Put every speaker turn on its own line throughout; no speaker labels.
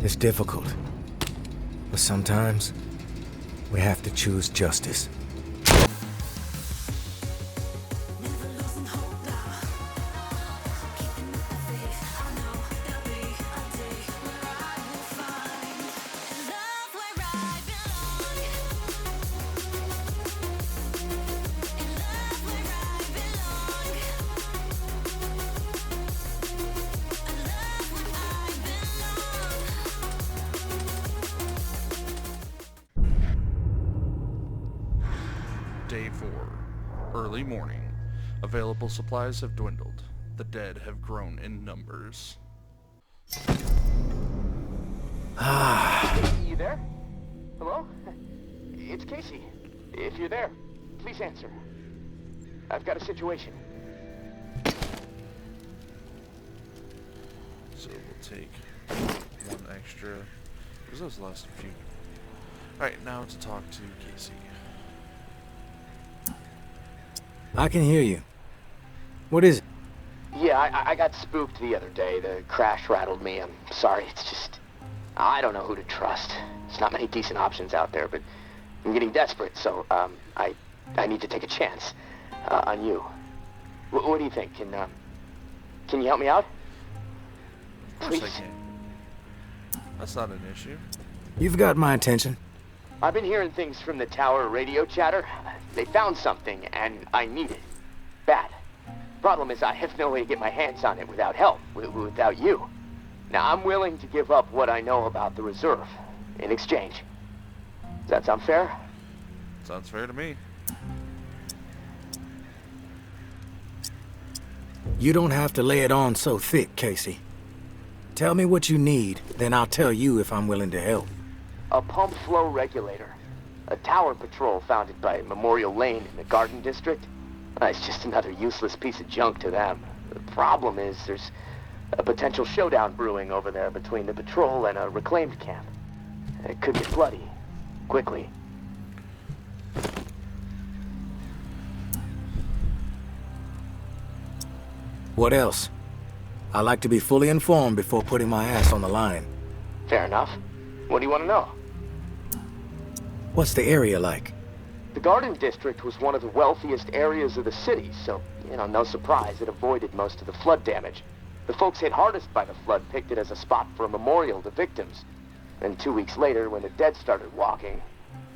It's difficult. But sometimes, we have to choose justice.
Day 4. Early morning. Available supplies have dwindled. The dead have grown in numbers.
You there? Hello? It's Casey. If you're there, please answer. I've got a situation.
So we'll take one extra, because those last few. Alright, now to talk to Casey.
I can hear you. What is it?
Yeah, I got spooked the other day. The crash rattled me. I'm sorry. It's just... I don't know who to trust. There's not many decent options out there, but I'm getting desperate, so, I need to take a chance, on you. What do you think? Can you help me out?
Of course
Please?
I can. That's not an issue.
You've got my attention.
I've been hearing things from the tower radio chatter. They found something, and I need it. Bad. Problem is, I have no way to get my hands on it without help, without you. Now, I'm willing to give up what I know about the reserve in exchange. Does that sound fair?
Sounds fair to me.
You don't have to lay it on so thick, Casey. Tell me what you need, then I'll tell you if I'm willing to help.
A pump flow regulator. A tower patrol founded by Memorial Lane in the Garden District. It's just another useless piece of junk to them. The problem is there's a potential showdown brewing over there between the patrol and a reclaimed camp. It could get bloody. Quickly.
What else? I like to be fully informed before putting my ass on the line.
Fair enough. What do you want to know?
What's the area like?
The Garden District was one of the wealthiest areas of the city, so, no surprise, it avoided most of the flood damage. The folks hit hardest by the flood picked it as a spot for a memorial to victims. Then 2 weeks later, when the dead started walking,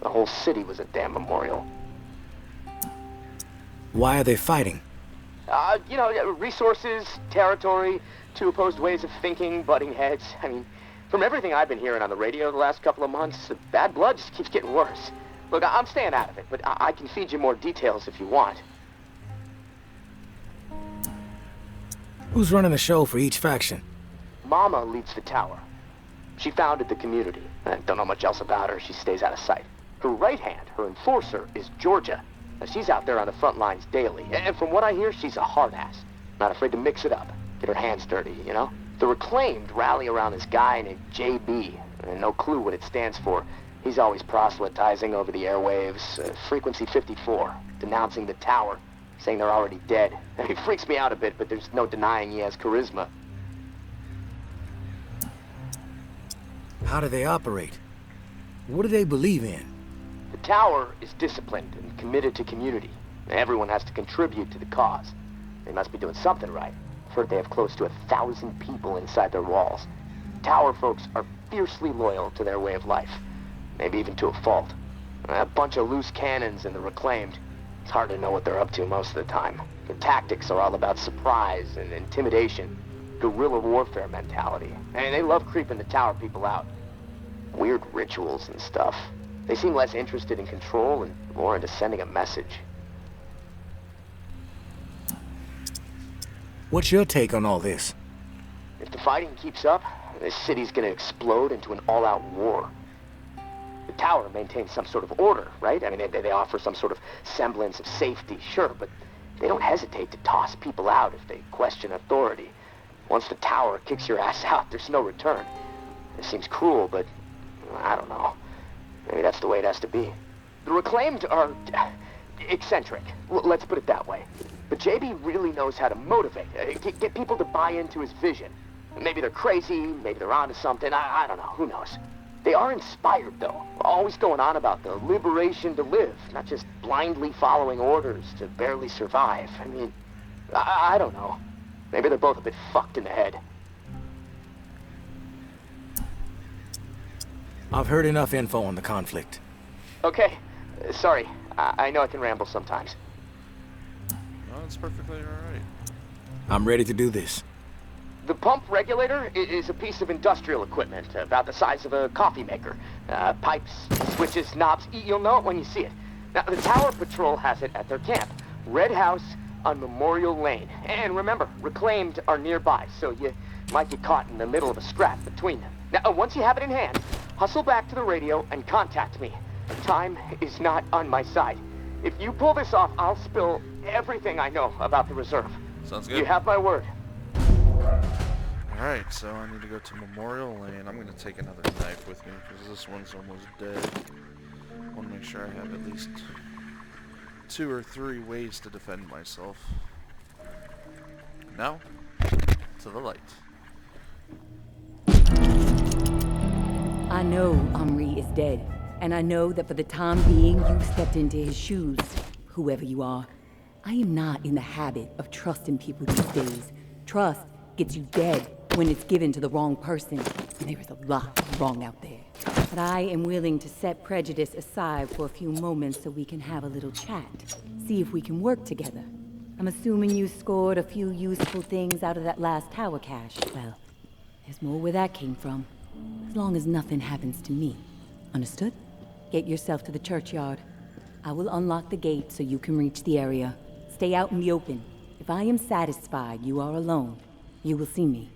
the whole city was a damn memorial.
Why are they fighting?
Resources, territory, two opposed ways of thinking, butting heads. I mean, from everything I've been hearing on the radio the last couple of months, the bad blood just keeps getting worse. Look, I'm staying out of it, but I can feed you more details if you want.
Who's running the show for each faction?
Mama leads the tower. She founded the community. I don't know much else about her. She stays out of sight. Her right hand, her enforcer, is Georgia. Now, she's out there on the front lines daily. And from what I hear, she's a hard ass. Not afraid to mix it up. Get her hands dirty, The reclaimed rally around this guy named JB. And no clue what it stands for. He's always proselytizing over the airwaves. Frequency 54. Denouncing the tower. Saying they're already dead. He freaks me out a bit, but there's no denying he has charisma.
How do they operate? What do they believe in?
The tower is disciplined and committed to community. Everyone has to contribute to the cause. They must be doing something right. I've heard they have close to 1,000 people inside their walls. Tower folks are fiercely loyal to their way of life. Maybe even to a fault. A bunch of loose cannons in the reclaimed. It's hard to know what they're up to most of the time. Their tactics are all about surprise and intimidation. Guerrilla warfare mentality. And they love creeping the tower people out. Weird rituals and stuff. They seem less interested in control and more into sending a message.
What's your take on all this?
If the fighting keeps up, this city's gonna explode into an all-out war. The tower maintains some sort of order, right? I mean, they offer some sort of semblance of safety, sure, but they don't hesitate to toss people out if they question authority. Once the tower kicks your ass out, there's no return. It seems cruel, but I don't know. Maybe that's the way it has to be. The reclaimed are eccentric. Let's put it that way. But JB really knows how to motivate, get people to buy into his vision. Maybe they're crazy, maybe they're onto something, I don't know, who knows. They are inspired, though, always going on about the liberation to live, not just blindly following orders to barely survive. I mean, I don't know. Maybe they're both a bit fucked in the head.
I've heard enough info on the conflict.
Okay, sorry, I know I can ramble sometimes.
No, it's perfectly alright.
I'm ready to do this.
The pump regulator is a piece of industrial equipment about the size of a coffee maker. Pipes, switches, knobs, you'll know it when you see it. Now, the Tower Patrol has it at their camp, Red House on Memorial Lane. And remember, reclaimed are nearby, so you might get caught in the middle of a scrap between them. Now, once you have it in hand, hustle back to the radio and contact me. Time is not on my side. If you pull this off, I'll spill everything I know about the reserve.
Sounds good.
You have my word.
Alright, so I need to go to Memorial Lane. I'm going to take another knife with me because this one's almost dead. I want to make sure I have at least 2 or 3 ways to defend myself. Now, to the light.
I know Omri is dead, and I know that for the time being you stepped into his shoes, whoever you are. I am not in the habit of trusting people these days. Trust gets you dead when it's given to the wrong person, and there is a lot wrong out there. But I am willing to set prejudice aside for a few moments so we can have a little chat, see if we can work together. I'm assuming you scored a few useful things out of that last tower cache. Well, there's more where that came from, as long as nothing happens to me. Understood? Get yourself to the churchyard. I will unlock the gate so you can reach the area. Stay out in the open. If I am satisfied you are alone, you will see me.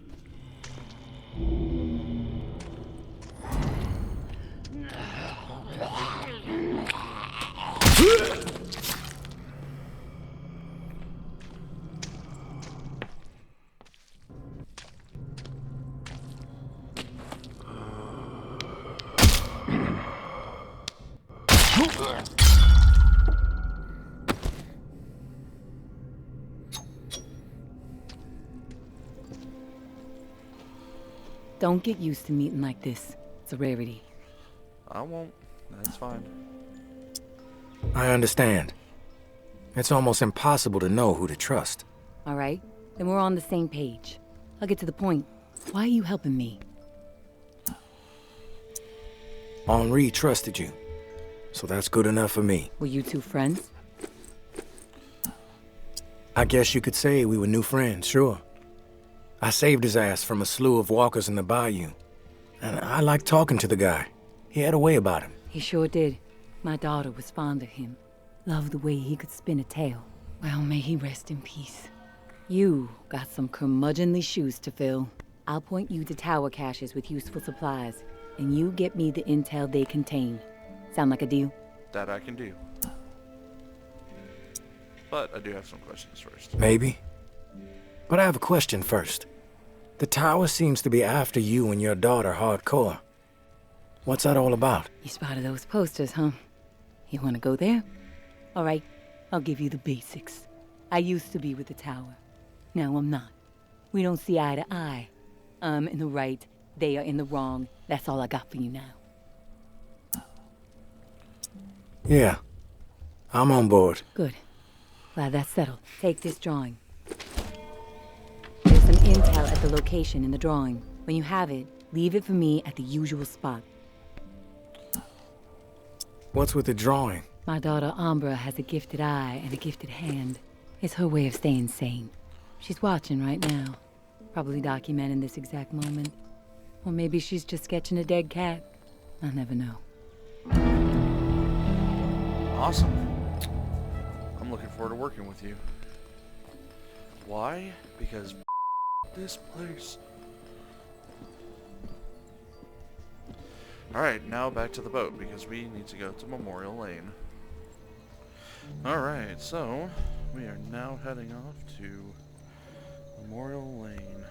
Don't get used to meeting like this. It's a rarity.
I won't. That's fine.
I understand. It's almost impossible to know who to trust.
All right, then we're on the same page. I'll get to the point. Why are you helping me?
Henri trusted you, so that's good enough for me.
Were you two friends?
I guess you could say we were new friends, sure. I saved his ass from a slew of walkers in the bayou. And I liked talking to the guy. He had a way about him.
He sure did. My daughter was fond of him. Loved the way he could spin a tale. Well, may he rest in peace. You got some curmudgeonly shoes to fill. I'll point you to tower caches with useful supplies, and you get me the intel they contain. Sound like a deal?
That I can do. But I do have some questions first.
Maybe. But I have a question first. The tower seems to be after you and your daughter hardcore. What's that all about?
You spotted those posters, huh? You want to go there? All right, I'll give you the basics. I used to be with the tower. Now I'm not. We don't see eye to eye. I'm in the right, they are in the wrong. That's all I got for you now.
Yeah. I'm on board.
Good. Glad that's settled. Take this drawing. There's some intel at the location in the drawing. When you have it, leave it for me at the usual spot.
What's with the drawing?
My daughter Umbra has a gifted eye and a gifted hand. It's her way of staying sane. She's watching right now. Probably documenting this exact moment. Or maybe she's just sketching a dead cat. I'll never know.
Awesome. I'm looking forward to working with you. Why? Because this place. Alright, now back to the boat, because we need to go to Memorial Lane. Alright, so we are now heading off to Memorial Lane,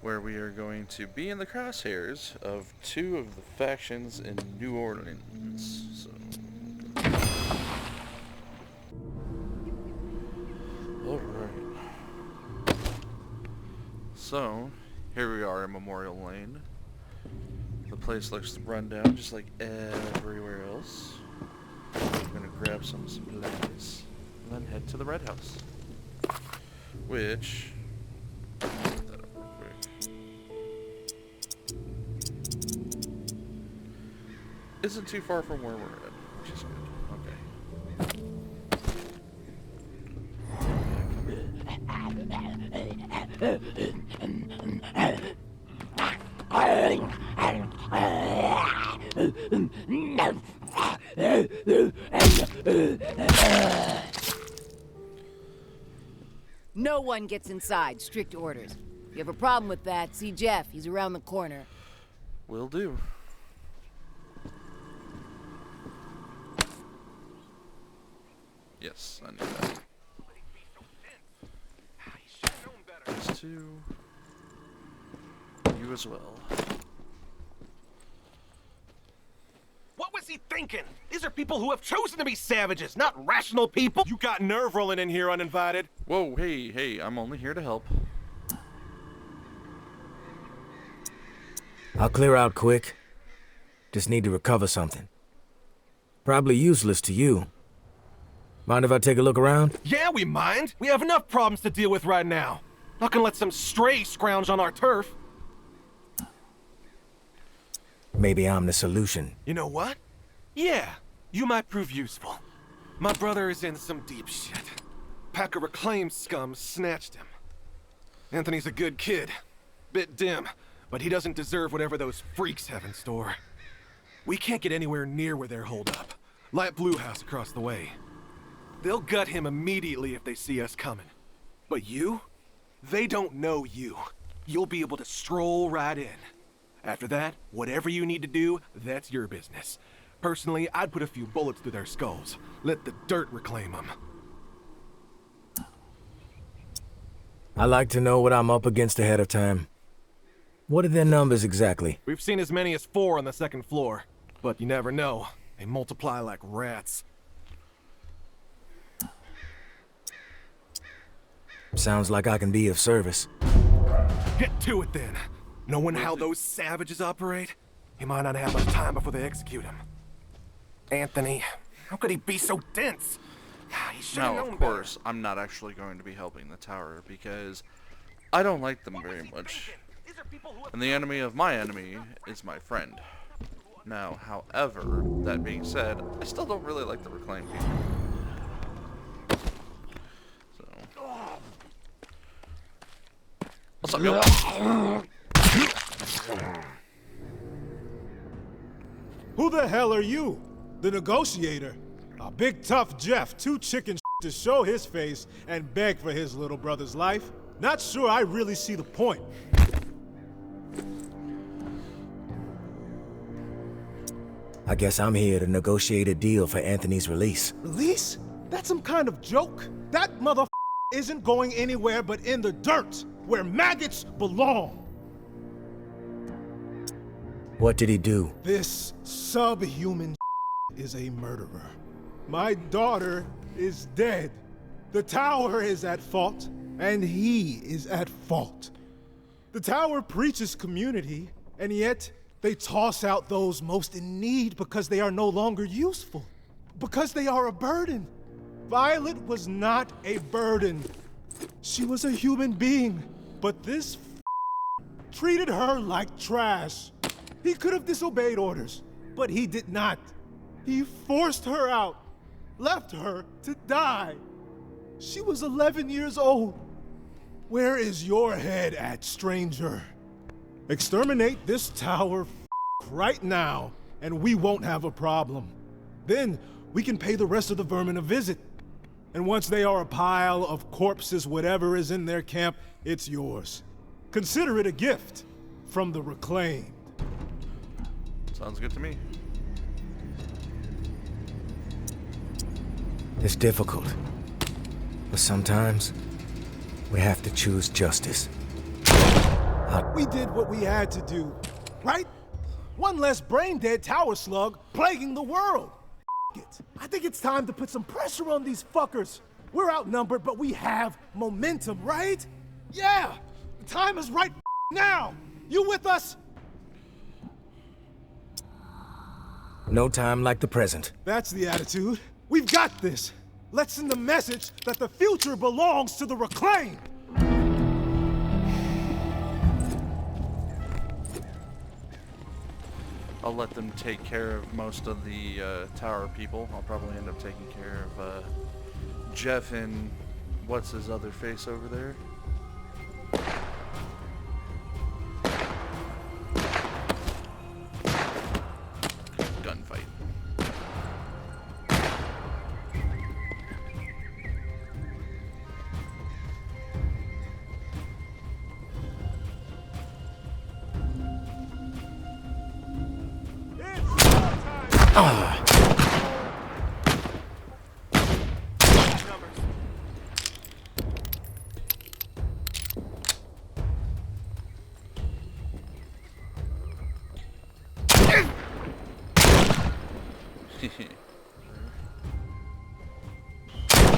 where we are going to be in the crosshairs of 2 of the factions in New Orleans. So, alright. So, here we are in Memorial Lane. The place looks run down just like everywhere else. I'm gonna grab some supplies and then head to the Red House. Which, look that up real quick, isn't too far from where we're at, which is good. Okay.
No one gets inside. Strict orders. If you have a problem with that, see Jeff. He's around the corner.
Will do. Yes, I knew that. These two. You as well.
What was he thinking? These are people who have chosen to be savages, not rational people. You got nerve rolling in here uninvited.
Whoa, hey, I'm only here to help.
I'll clear out quick. Just need to recover something. Probably useless to you. Mind if I take a look around?
Yeah, we mind. We have enough problems to deal with right now. Not gonna let some stray scrounge on our turf.
Maybe I'm the solution.
You know what? Yeah, you might prove useful. My brother is in some deep shit. Pack of reclaimed scum snatched him. Anthony's a good kid. Bit dim, but he doesn't deserve whatever those freaks have in store. We can't get anywhere near where they're holed up. Light Blue House across the way. They'll gut him immediately if they see us coming. But you? They don't know you. You'll be able to stroll right in. After that, whatever you need to do, that's your business. Personally, I'd put a few bullets through their skulls. Let the dirt reclaim them.
I like to know what I'm up against ahead of time. What are their numbers exactly?
We've seen as many as 4 on the second floor. But you never know. They multiply like rats.
Sounds like I can be of service.
Get to it then. Knowing how those savages operate, he might not have much time before they execute him. Anthony, how could he be so dense? He should have
Now,
known
of course, I'm not actually going to be helping the tower because I don't like them very much. And the enemy of my enemy is my friend. Now, however, that being said, I still don't really like the reclaimed people. So. What's up, yo?
Who the hell are you? The negotiator? A big tough Jeff, too chicken to show his face and beg for his little brother's life? Not sure I really see the point.
I guess I'm here to negotiate a deal for Anthony's release.
Release? That's some kind of joke? That mother isn't going anywhere but in the dirt, where maggots belong.
What did he do?
This subhuman is a murderer. My daughter is dead. The tower is at fault, and he is at fault. The tower preaches community, and yet they toss out those most in need because they are no longer useful. Because they are a burden. Violet was not a burden. She was a human being, but this treated her like trash. He could have disobeyed orders, but he did not. He forced her out, left her to die. She was 11 years old. Where is your head at, stranger? Exterminate this tower right now, and we won't have a problem. Then we can pay the rest of the vermin a visit. And once they are a pile of corpses, whatever is in their camp, it's yours. Consider it a gift from the reclaimed.
Sounds good to me.
It's difficult. But sometimes, we have to choose justice.
We did what we had to do, right? One less brain-dead tower slug plaguing the world. It. I think it's time to put some pressure on these fuckers. We're outnumbered, but we have momentum, right? Yeah! The time is right now! You with us?
No time like the present.
That's the attitude. We've got this. Let's send the message that the future belongs to the reclaimed.
I'll let them take care of most of the tower people. I'll probably end up taking care of Jeff and what's his other face over there? Gunfight.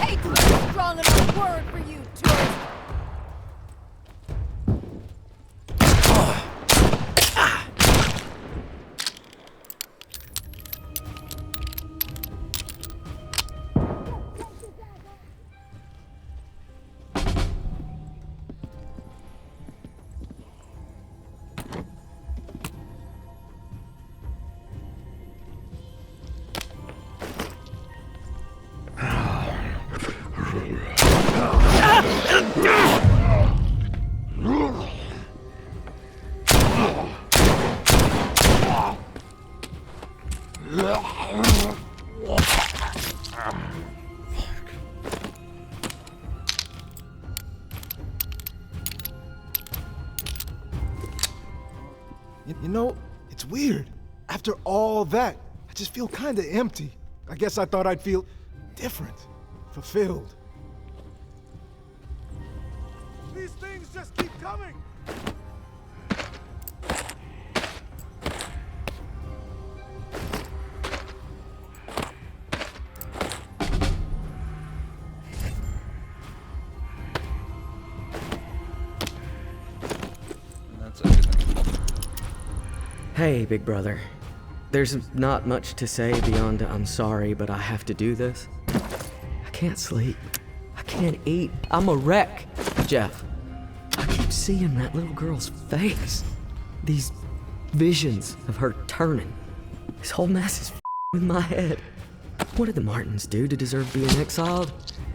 Hey, strong enough word for you, tourist.
You know, it's weird. After all that, I just feel kinda empty. I guess I thought I'd feel different, fulfilled. These things just keep coming!
Hey, big brother. There's not much to say beyond I'm sorry, but I have to do this. I can't sleep. I can't eat. I'm a wreck, Jeff. I keep seeing that little girl's face. These visions of her turning. This whole mess is with my head. What did the Martins do to deserve being exiled?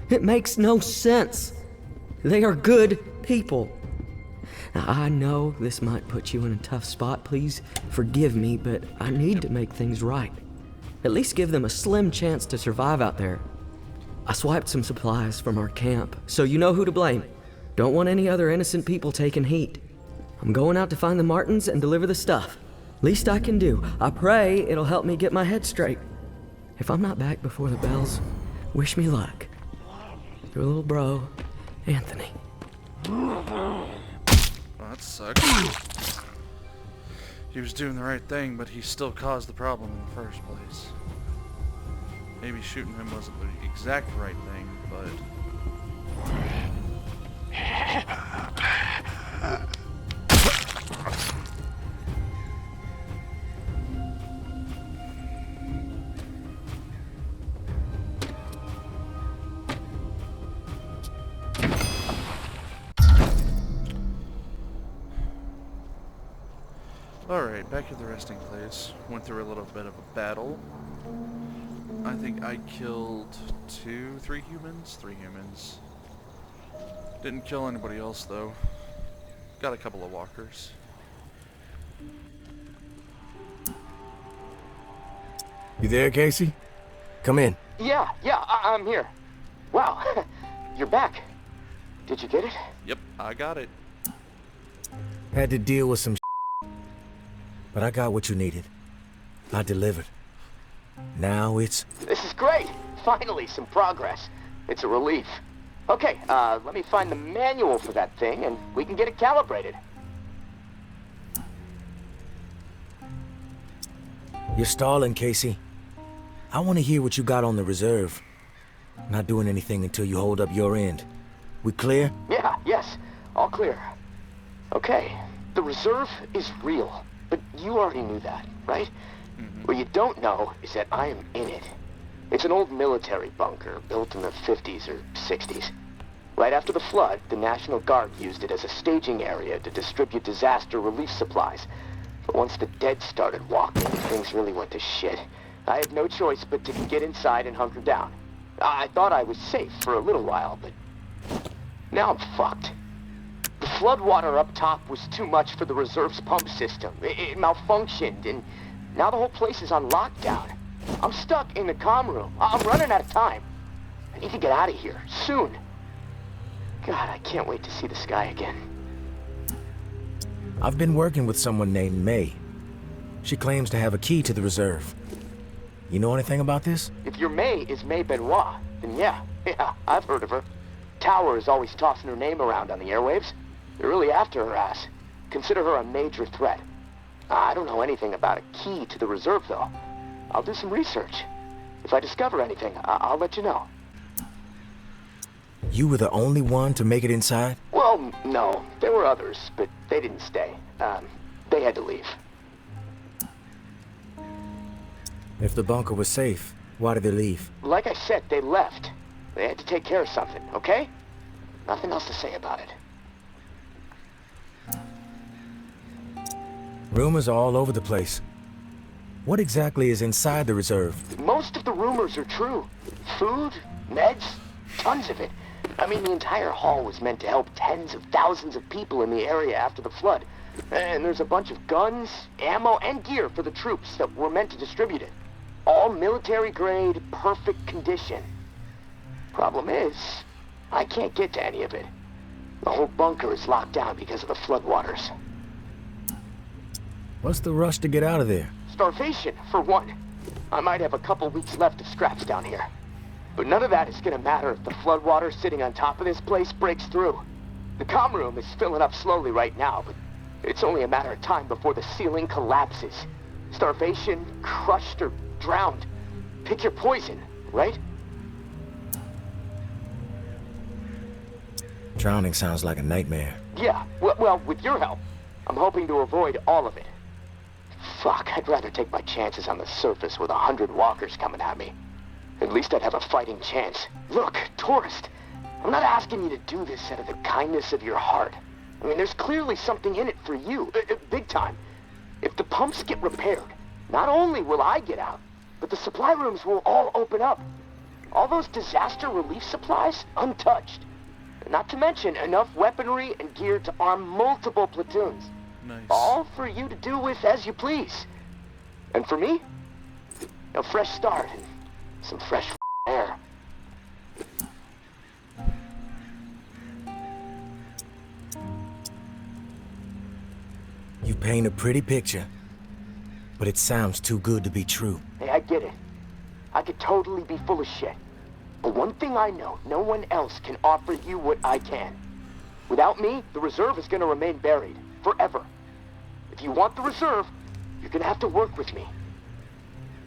It makes no sense. They are good people. Now, I know this might put you in a tough spot. Please forgive me, but I need to make things right. At least give them a slim chance to survive out there. I swiped some supplies from our camp, so you know who to blame. Don't want any other innocent people taking heat. I'm going out to find the Martins and deliver the stuff. Least I can do. I pray it'll help me get my head straight. If I'm not back before the bells, wish me luck. Your little bro, Anthony.
That sucks. He was doing the right thing, but he still caused the problem in the first place. Maybe shooting him wasn't the exact right thing, but... Alright, back at the resting place. Went through a little bit of a battle. I think I killed three humans. Didn't kill anybody else though. Got a couple of walkers.
You there, Casey? Come in.
Yeah, I'm here. Wow, you're back. Did you get it?
Yep, I got it.
Had to deal with some but I got what you needed. I delivered. Now it's...
This is great! Finally, some progress. It's a relief. Okay, let me find the manual for that thing and we can get it calibrated.
You're stalling, Casey. I want to hear what you got on the reserve. Not doing anything until you hold up your end. We clear?
Yeah, yes. All clear. Okay, the reserve is real, but you already knew that, right? What you don't know is that I am in it. It's an old military bunker built in the 50s or 60s. Right after the flood, the National Guard used it as a staging area to distribute disaster relief supplies. But once the dead started walking, things really went to shit. I had no choice but to get inside and hunker down. I thought I was safe for a little while, but now I'm fucked. The floodwater up top was too much for the reserve's pump system. It malfunctioned, and now the whole place is on lockdown. I'm stuck in the comm room. I'm running out of time. I need to get out of here, soon. God, I can't wait to see the sky again.
I've been working with someone named May. She claims to have a key to the reserve. You know anything about this?
If your May is May Binout, then yeah, I've heard of her. Tower is always tossing her name around on the airwaves. They're really after her ass. Consider her a major threat. I don't know anything about a key to the reserve, though. I'll do some research. If I discover anything, I'll let you know.
You were the only one to make it inside?
Well, no. There were others, but they didn't stay. They had to leave.
If the bunker was safe, why did they leave?
Like I said, they left. They had to take care of something, okay? Nothing else to say about it.
Rumors are all over the place. What exactly is inside the reserve?
Most of the rumors are true. Food, meds, tons of it. I mean, the entire hall was meant to help tens of thousands of people in the area after the flood. And there's a bunch of guns, ammo, and gear for the troops that were meant to distribute it. All military-grade, perfect condition. Problem is, I can't get to any of it. The whole bunker is locked down because of the floodwaters.
What's the rush to get out of there?
Starvation, for one. I might have a couple weeks left of scraps down here. But none of that is gonna matter if the floodwater sitting on top of this place breaks through. The comm room is filling up slowly right now, but it's only a matter of time before the ceiling collapses. Starvation, crushed, or drowned. Pick your poison, right?
Drowning sounds like a nightmare.
Yeah, well, with your help, I'm hoping to avoid all of it. Fuck, I'd rather take my chances on the surface with 100 walkers coming at me. At least I'd have a fighting chance. Look, tourist, I'm not asking you to do this out of the kindness of your heart. I mean, there's clearly something in it for you, big time. If the pumps get repaired, not only will I get out, but the supply rooms will all open up. All those disaster relief supplies, untouched. Not to mention enough weaponry and gear to arm multiple platoons.
Nice.
All for you to do with as you please. And for me, a fresh start and some fresh air.
You paint a pretty picture, but it sounds too good to be true.
Hey, I get it. I could totally be full of shit. But one thing I know, no one else can offer you what I can. Without me, the reserve is gonna remain buried, forever. If you want the reserve, you're gonna have to work with me.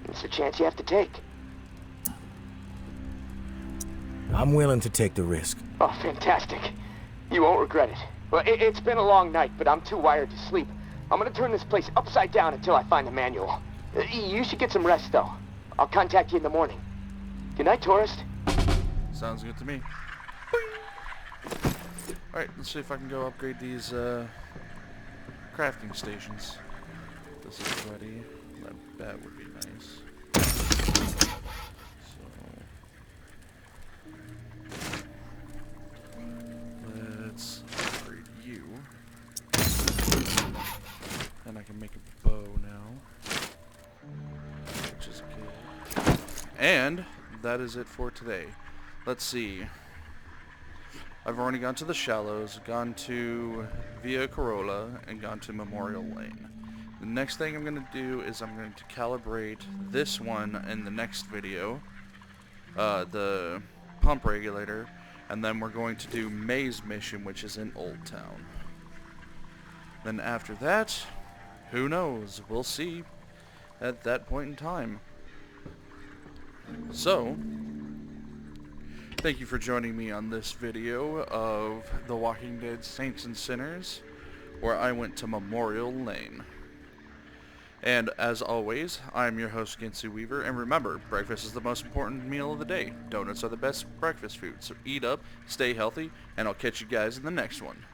It's a chance you have to take.
I'm willing to take the risk.
Oh, fantastic. You won't regret it. Well, it's been a long night, but I'm too wired to sleep. I'm gonna turn this place upside down until I find the manual. You should get some rest, though. I'll contact you in the morning. Good night, tourist.
Sounds good to me. Alright, let's see if I can go upgrade these crafting stations. This is ready. That would be nice. So let's upgrade you. And I can make a bow now, which is good. And that is it for today. Let's see. I've already gone to the Shallows, gone to Via Corolla, and gone to Memorial Lane. The next thing I'm going to do is I'm going to calibrate this one in the next video, the pump regulator, and then we're going to do May's mission, which is in Old Town. Then after that, who knows? We'll see at that point in time. So, thank you for joining me on this video of The Walking Dead Saints and Sinners. where I went to Memorial Lane. And as always, I'm your host, Ginsu Weaver, and remember, breakfast is the most important meal of the day. Donuts are the best breakfast food, so eat up, stay healthy, and I'll catch you guys in the next one.